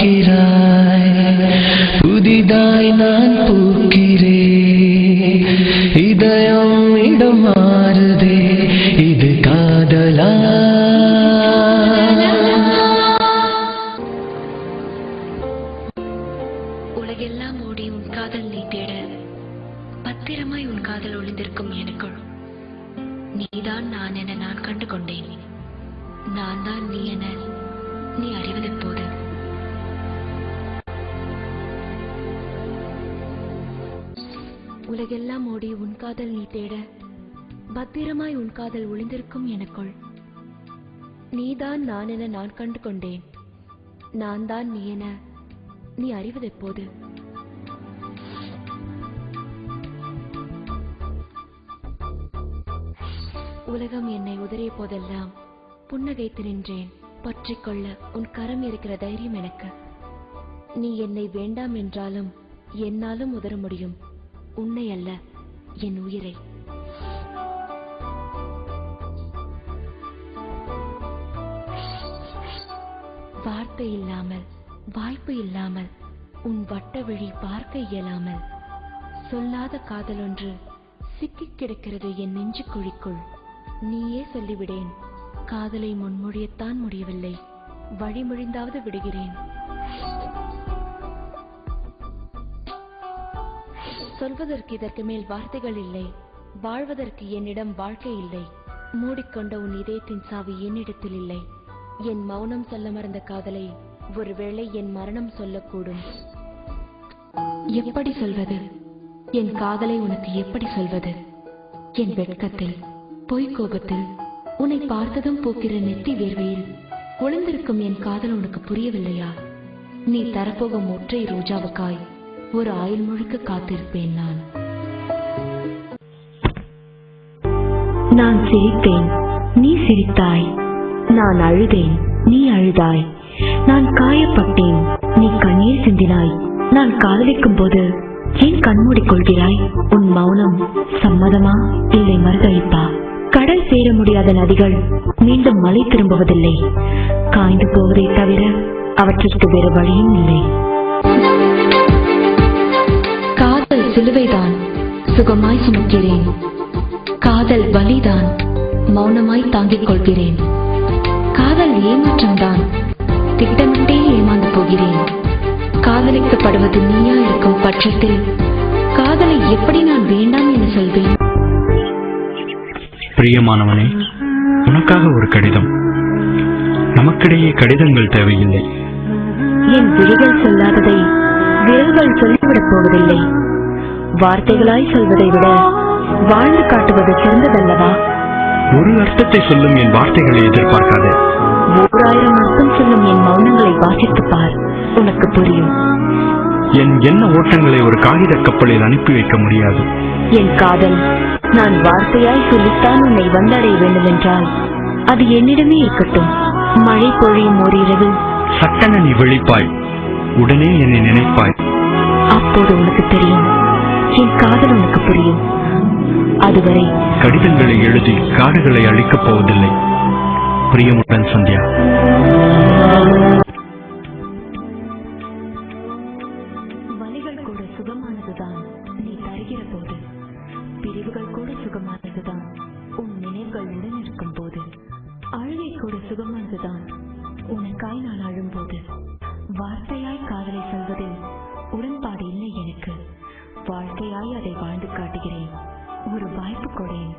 பார்க்கிறாய், புதிதாய் நான் பூக்கிறேன், இதயம் இடம் மாறுதே, இது காதலா? உலகெல்லாம் ஓடி உன் காதல் நீ தேட, பத்திரமாய் உன் காதல் ஒளிந்திருக்கும் எனக்குள். நீதான் நான் என நான் கண்டு கொண்டேன், நான் தான் நீ என நீ அறிவதெப்போது? உலகெல்லாம் ஓடி உன் காதல் நீ தேட, பத்திரமாய் உன் காதல் ஒளிந்திருக்கும் எனக்குள். நீதான் நான் என நான் கண்டு கொண்டேன், நான் தான் நீ என நீ அறிவதெப்போது? உலகம் என்னை உதறிய போதெல்லாம் புன்னகைத்து நின்றேன். பற்றிக்கொள்ள உன் கரம் இருக்கிற தைரியம் எனக்கு. நீ என்னை வேண்டாம் என்றாலும் என்னாலும் உதற முடியும், உன்னை அல்ல என் உயிரை. வார்த்தை இல்லாமல் வாய்ப்பு இல்லாமல் உன் வட்ட விழி பார்க்க இயலாமல் சொல்லாத காதல் ஒன்று சிக்கிக் கிடக்கிறது என் நெஞ்சு குழிக்குள். நீயே சொல்லிவிடேன், காதலை முன்மொழியத்தான் முடியவில்லை, வழிமொழிந்தாவது விடுகிறேன். சொல்வதற்கு இதற்கு மேல் வார்த்தைகள் இல்லை, வாழ்வதற்கு என்னிடம் வாழ்க்கை இல்லை. மூடிக்கொண்ட உன் இதயத்தின் சாவி என்னிடத்தில் இல்லை. என் மௌனம் சொல்ல மறந்த காதலை ஒருவேளை என் மரணம் சொல்லக்கூடும். எப்படி சொல்வது என் காதலை உனக்கு? எப்படி சொல்வது? என் வெட்கத்தில், பொய் கோபத்தில், உன்னை பார்த்ததும் போக்கிற நெத்தி வேர்வையில் ஒளிந்திருக்கும் என் காதல் உனக்கு புரியவில்லையா? நீ தரப்போகும் ஒற்றை ரோஜாவுக்காய் ஒரு ஆயுள் முழுக்க காத்திருப்பேன் நான். நான் சிரித்தேன், நீ சிரித்தாய். நான் அழுதேன், நீ அழுதாய். நான் காயப்பட்டேன், நீ கண்ணீர் சிந்தினாய். நான் காதலிக்கும் போது ஏன் கண்மூடிக் கொள்கிறாய்? உன் மௌனம் சம்மதமா இல்லை மறுதளிப்பா? கடல் சேர முடியாத நதிகள் மீண்டும் மலை திரும்புவதில்லை, காய்ந்து போவதை தவிர அவற்றிற்கு வேறு வழியும் இல்லை. காதல் சிலுவைதான், சுகமாய் சுமக்கிறேன். காதல் வலிதான், மௌனமாய் தாங்கிக் கொள்கிறேன். காதல் ஏமாற்றம்தான், திட்டமிட்டே ஏமாந்து போகிறேன். காதலிக்கப்படுவது நீயா இருக்கும் பட்சத்தில் காதலை எப்படி நான் வேண்டாம் என சொல்வேன்? பிரியமானவனே, உனக்காக ஒரு கடிதம். நமக்கிடையே கடிதங்கள் தேவையில்லை. என் விழிகள் சொல்லாததை விரல்கள் சொல்லிவிடப் போவதில்லை. வார்த்தைகளாய் சொல்வதை விட வாழ்ந்து காட்டுவது சிறந்ததல்லவா? ஒரு அர்த்தத்தை சொல்லும் என் வார்த்தைகளை எதிர்பார்க்காதே. 1000 அர்த்தம் சொல்லும் என் மௌனங்களை வாசித்துப் பார், உனக்கு புரியும். என் எண்ண ஓட்டங்களை ஒரு காகித கப்பலில் அனுப்பி வைக்க முடியாது. என் காதல் நான் வார்த்தையாய் சொல்லித்தான் உன்னை வந்தடைய வேண்டும் என்றால் அது என்னிடமே இருக்கட்டும். மழை பொழியும் ஓரிரவு சட்டென நீ விழிப்பாய், உடனே என்னை நினைப்பாய். அப்போது உனக்கு தெரியும், என் காதல் உனக்கு புரியும். அதுவரை கடிதங்களை எழுதி காடுகளை அழிக்கப் போவதில்லை. பிரியமுடன் சந்தியா. வலிகள் கூட சுகமானதுதான் நீ தருகிற போது, பிரிவுகள் கூட சுகமானதுதான் உன் நினைவுகள் உடன் இருக்கும் போது, அழுகை கூட சுகமானதுதான் உனக்காய் நான் அழும்போது. வார்த்தையாய் காதலை சொல்வதில் உடன்பாடு இல்லை எனக்கு. வாழ்க்கையாய் அதை வாழ்ந்து காட்டுகிறேன். ஒரு வாய்ப்பு கொடேன்.